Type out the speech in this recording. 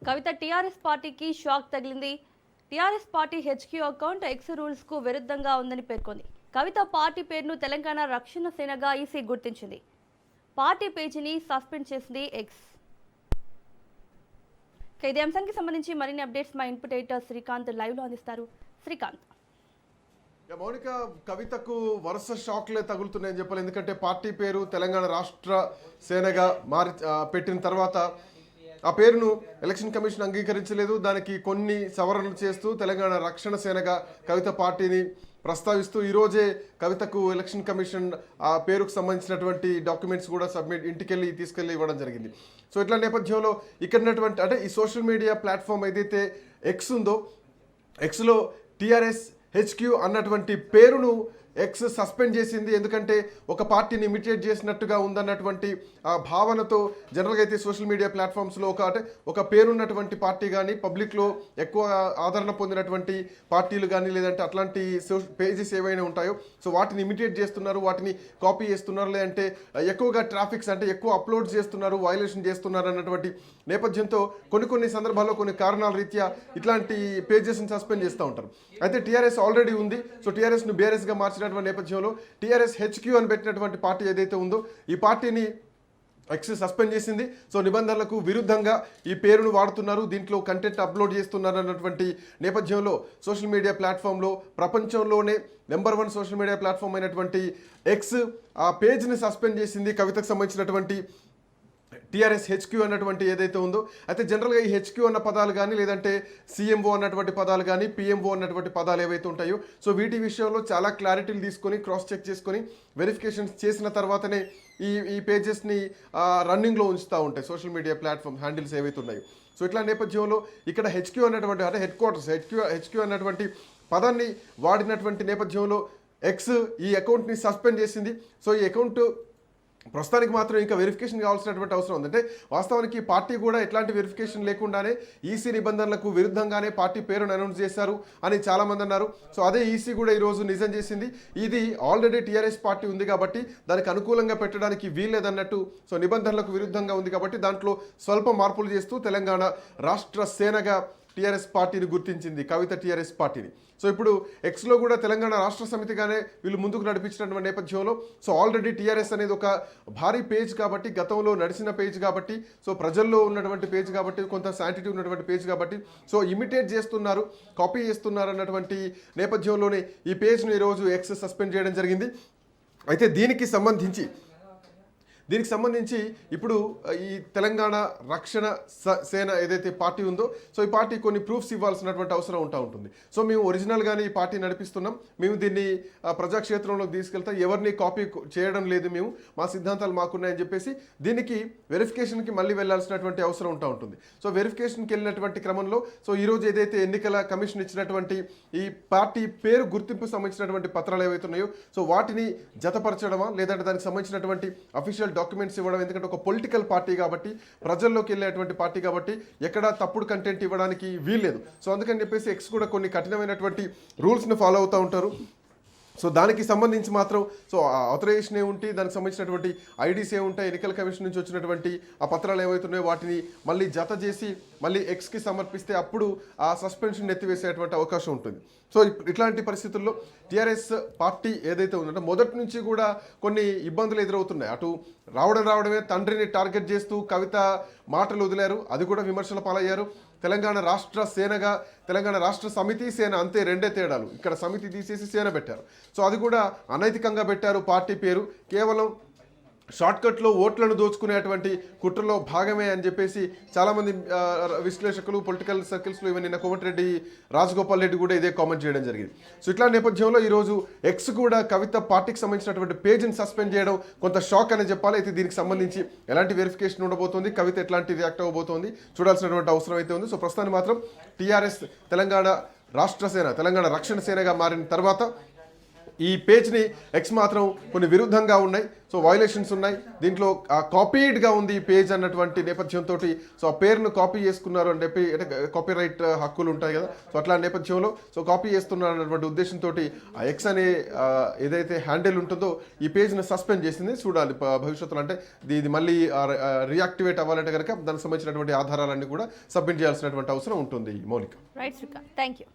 కవిత TRS పార్టీకి shock తగిలింది. TRS party HQ account X rules కు విరుద్ధంగా ఉందని పేర్కొంది. కవిత పార్టీ పేరును తెలంగాణ రక్షణ సేనగా ఈసీ గుర్తించింది. పార్టీ పేజీని సస్పెండ్ చేసింది ఎక్స్. ఇదే అంశానికి సంబంధించి మరిన్ని అప్డేట్స్ మా ఇన్పుట్ ఎడిటర్ శ్రీకాంత్ లైవ్ లో అందిస్తారు. శ్రీకాంత్, మౌనిక, కవితకు వరుస షాక్లే తగులుతున్నాయని చెప్పాలి. ఎందుకంటే పార్టీ పేరు తెలంగాణ రాష్ట్ర సేనగా పెట్టిన తర్వాత ఆ పేరును ఎలక్షన్ కమిషన్ అంగీకరించలేదు. దానికి కొన్ని సవరణలు చేస్తూ తెలంగాణ రక్షణ సేనగా కవిత పార్టీని ప్రస్తావిస్తూ ఈరోజే కవితకు ఎలక్షన్ కమిషన్ ఆ పేరుకు సంబంధించినటువంటి డాక్యుమెంట్స్ కూడా ఇంటికెళ్ళి తీసుకెళ్ళి ఇవ్వడం జరిగింది. సో ఇట్లా నేపథ్యంలో ఇక్కడ ఉన్నటువంటి అంటే ఈ సోషల్ మీడియా ప్లాట్ఫామ్ ఏదైతే ఎక్స్ ఉందో, ఎక్స్లో టీఆర్ఎస్ హెచ్క్యూ అన్నటువంటి పేరును ఎక్స్ సస్పెండ్ చేసింది. ఎందుకంటే ఒక పార్టీని ఇమిటేట్ చేసినట్టుగా ఉందన్నటువంటి భావనతో జనరల్గా అయితే సోషల్ మీడియా ప్లాట్ఫామ్స్లో ఒక పేరున్నటువంటి పార్టీ కానీ పబ్లిక్లో ఎక్కువ ఆదరణ పొందినటువంటి పార్టీలు కానీ లేదంటే అట్లాంటి పేజెస్ ఏవైనా ఉంటాయో సో వాటిని ఇమిటేట్ చేస్తున్నారు, వాటిని కాపీ చేస్తున్నారు, లేదంటే ఎక్కువగా ట్రాఫిక్స్ అంటే ఎక్కువ అప్లోడ్ చేస్తున్నారు, వైలేషన్ చేస్తున్నారు అన్నటువంటి నేపథ్యంతో కొన్ని సందర్భాల్లో కొన్ని కారణాల రీత్యా ఇట్లాంటి పేజెస్ని సస్పెండ్ చేస్తూ ఉంటారు. అయితే టీఆర్ఎస్ ఆల్రెడీ ఉంది. సో టీఆర్ఎస్ను బీఆర్ఎస్గా మార్చినటువంటి నేపథ్యంలో టీఆర్ఎస్ హెచ్క్యూ అని పెట్టినటువంటి పార్టీ ఏదైతే ఉందో ఈ పార్టీని ఎక్స్ సస్పెండ్ చేసింది. సో నిబంధనలకు విరుద్ధంగా ఈ పేరును వాడుతున్నారు, దీంట్లో కంటెంట్ అప్లోడ్ చేస్తున్నారు అన్నటువంటి నేపథ్యంలో సోషల్ మీడియా ప్లాట్ఫామ్లో ప్రపంచంలోనే నెంబర్ 1 సోషల్ మీడియా ప్లాట్ఫామ్ అయినటువంటి ఎక్స్ ఆ పేజ్ని సస్పెండ్ చేసింది కవితకు సంబంధించినటువంటి టీఆర్ఎస్ హెచ్క్యూ అన్నటువంటి ఏదైతే ఉందో. అయితే జనరల్గా ఈ హెచ్క్యూ అన్న పదాలు కానీ లేదంటే సీఎంఓ అన్నటువంటి పదాలు కానీ పిఎంఓ అన్నటువంటి పదాలు ఏవైతే ఉంటాయో సో వీటి విషయంలో చాలా క్లారిటీలు తీసుకొని క్రాస్ చెక్ చేసుకొని వెరిఫికేషన్స్ చేసిన తర్వాతనే ఈ పేజెస్ని రన్నింగ్లో ఉంచుతూ ఉంటాయి సోషల్ మీడియా ప్లాట్ఫామ్ హ్యాండిల్స్ ఏవైతే ఉన్నాయో. సో ఇట్లా నేపథ్యంలో ఇక్కడ హెచ్క్యూ అన్నటువంటి అంటే హెడ్ క్వార్టర్స్ హెచ్క్యూ అన్నటువంటి పదాన్ని వాడినటువంటి నేపథ్యంలో ఎక్స్ ఈ అకౌంట్ని సస్పెండ్ చేసింది. సో ఈ అకౌంట్ ప్రస్తుతానికి మాత్రం ఇంకా వెరిఫికేషన్ కావాల్సినటువంటి అవసరం ఉంది. అంటే వాస్తవానికి పార్టీ కూడా ఎట్లాంటి వెరిఫికేషన్ లేకుండానే ఈసీ నిబంధనలకు విరుద్ధంగానే పార్టీ పేరును అనౌన్స్ చేశారు అని చాలామంది అన్నారు. సో అదే ఈసీ కూడా ఈరోజు నిజం చేసింది. ఇది ఆల్రెడీ టీఆర్ఎస్ పార్టీ ఉంది కాబట్టి దానికి అనుకూలంగా పెట్టడానికి వీల్లేదన్నట్టు. సో నిబంధనలకు విరుద్ధంగా ఉంది కాబట్టి దాంట్లో స్వల్ప మార్పులు చేస్తూ తెలంగాణ రాష్ట్ర సేనగా టీఆర్ఎస్ పార్టీని గుర్తించింది కవిత టీఆర్ఎస్ పార్టీని. సో ఇప్పుడు ఎక్స్లో కూడా తెలంగాణ రాష్ట్ర సమితిగానే వీళ్ళు ముందుకు నడిపించినటువంటి నేపథ్యంలో సో ఆల్రెడీ టీఆర్ఎస్ అనేది ఒక భారీ పేజ్ కాబట్టి, గతంలో నడిచిన పేజ్ కాబట్టి, సో ప్రజల్లో ఉన్నటువంటి పేజ్ కాబట్టి, కొంత శాంటిటీ ఉన్నటువంటి పేజ్ కాబట్టి సో ఇమిటేట్ చేస్తున్నారు, కాపీ చేస్తున్నారు అన్నటువంటి నేపథ్యంలోనే ఈ పేజ్ను ఈరోజు ఎక్స్ సస్పెండ్ చేయడం జరిగింది. అయితే దీనికి సంబంధించి ఇప్పుడు ఈ తెలంగాణ రక్షణ సేన ఏదైతే పార్టీ ఉందో సో ఈ పార్టీ కొన్ని ప్రూఫ్స్ ఇవ్వాల్సినటువంటి అవసరం ఉంటుంది. సో మేము ఒరిజినల్గానే ఈ పార్టీ నడిపిస్తున్నాం, మేము దీన్ని ప్రజాక్షేత్రంలోకి తీసుకెళ్తాం, ఎవరిని కాపీ చేయడం లేదు, మేము మా సిద్ధాంతాలు మాకున్నాయని చెప్పేసి దీనికి వెరిఫికేషన్కి మళ్ళీ వెళ్లాల్సినటువంటి అవసరం ఉంటుంది. సో వెరిఫికేషన్కి వెళ్ళినటువంటి క్రమంలో సో ఈరోజు ఏదైతే ఎన్నికల కమిషన్ ఇచ్చినటువంటి ఈ పార్టీ పేరు గుర్తింపు సంబంధించినటువంటి పత్రాలు ఏవైతే ఉన్నాయో సో వాటిని జతపరచడమా లేదంటే దానికి సంబంధించినటువంటి అఫీషియల్ డాక్యుమెంట్స్ ఇవ్వడం. ఎందుకంటే ఒక పొలిటికల్ పార్టీ కాబట్టి, ప్రజల్లోకి వెళ్ళేటువంటి పార్టీ కాబట్టి ఎక్కడ తప్పుడు కంటెంట్ ఇవ్వడానికి వీల్లేదు. సో అందుకని చెప్పేసి ఎక్స్ కూడా కొన్ని కఠినమైనటువంటి రూల్స్ని ఫాలో అవుతూ ఉంటారు. సో దానికి సంబంధించి మాత్రం సో ఆథరైజేషన్ ఏముంటే దానికి సంబంధించినటువంటి ఐడీస్ ఏముంటాయి, ఎన్నికల కమిషన్ నుంచి వచ్చినటువంటి ఆ పత్రాలు ఏవైతున్నాయో వాటిని మళ్ళీ జత చేసి మళ్ళీ ఎక్స్కి సమర్పిస్తే అప్పుడు ఆ సస్పెన్షన్ ఎత్తివేసేటువంటి అవకాశం ఉంటుంది. సో ఇట్లాంటి పరిస్థితుల్లో టీఆర్ఎస్ పార్టీ ఏదైతే ఉందంటే మొదటి నుంచి కూడా కొన్ని ఇబ్బందులు ఎదురవుతున్నాయి. అటు రావడమే తండ్రిని టార్గెట్ చేస్తూ కవిత మాటలు వదిలారు, అది కూడా విమర్శల పాలయ్యారు. తెలంగాణ రాష్ట్ర సేనగా తెలంగాణ రాష్ట్ర సమితి సేన అంతే, రెండే తేడాలు. ఇక్కడ సమితి తీసేసి సేన పెట్టారు. సో అది కూడా అనైతికంగా పెట్టారు. పార్టీ పేరు కేవలం షార్ట్కట్లో ఓట్లను దోచుకునేటువంటి కుట్రలో భాగమే అని చెప్పేసి చాలామంది విశ్లేషకులు పొలిటికల్ సర్కిల్స్లో ఈవెన్ నిన్న కోమటిరెడ్డి రాజగోపాల్ రెడ్డి కూడా ఇదే కామెంట్ చేయడం జరిగింది. సో ఇట్లా నేపథ్యంలో ఈరోజు ఎక్స్ కూడా కవిత పార్టీకి సంబంధించినటువంటి పేజ్ని సస్పెండ్ చేయడం కొంత షాక్ అని చెప్పాలి. అయితే దీనికి సంబంధించి ఎలాంటి వెరిఫికేషన్ ఉండబోతోంది, కవిత ఎట్లాంటి రియాక్ట్ అవ్వబోతోంది చూడాల్సినటువంటి అవసరం అయితే ఉంది. సో ప్రస్తుతానికి మాత్రం టీఆర్ఎస్ తెలంగాణ రాష్ట్ర సేన తెలంగాణ రక్షణ సేనగా మారిన తర్వాత ఈ పేజ్ని ఎక్స్ మాత్రం కొన్ని విరుద్ధంగా ఉన్నాయి, సో వైలేషన్స్ ఉన్నాయి, దీంట్లో కాపీడ్గా ఉంది ఈ పేజ్ అన్నటువంటి నేపథ్యంతో సో ఆ పేరును కాపీ చేసుకున్నారు అని చెప్పి అంటే కాపీ రైట్ హక్కులు ఉంటాయి కదా, సో అట్లా నేపథ్యంలో సో కాపీ చేస్తున్నారు అన్నటువంటి ఉద్దేశంతో ఆ ఎక్స్ అనే ఏదైతే హ్యాండిల్ ఉంటుందో ఈ పేజ్ని సస్పెండ్ చేసింది. చూడాలి భవిష్యత్తులో, అంటే ఇది మళ్ళీ రియాక్టివేట్ అవ్వాలంటే కనుక దానికి సంబంధించినటువంటి ఆధారాలన్నీ కూడా సబ్మిట్ చేయాల్సినటువంటి అవసరం ఉంటుంది. Mounika. Right Srikanth, thank you.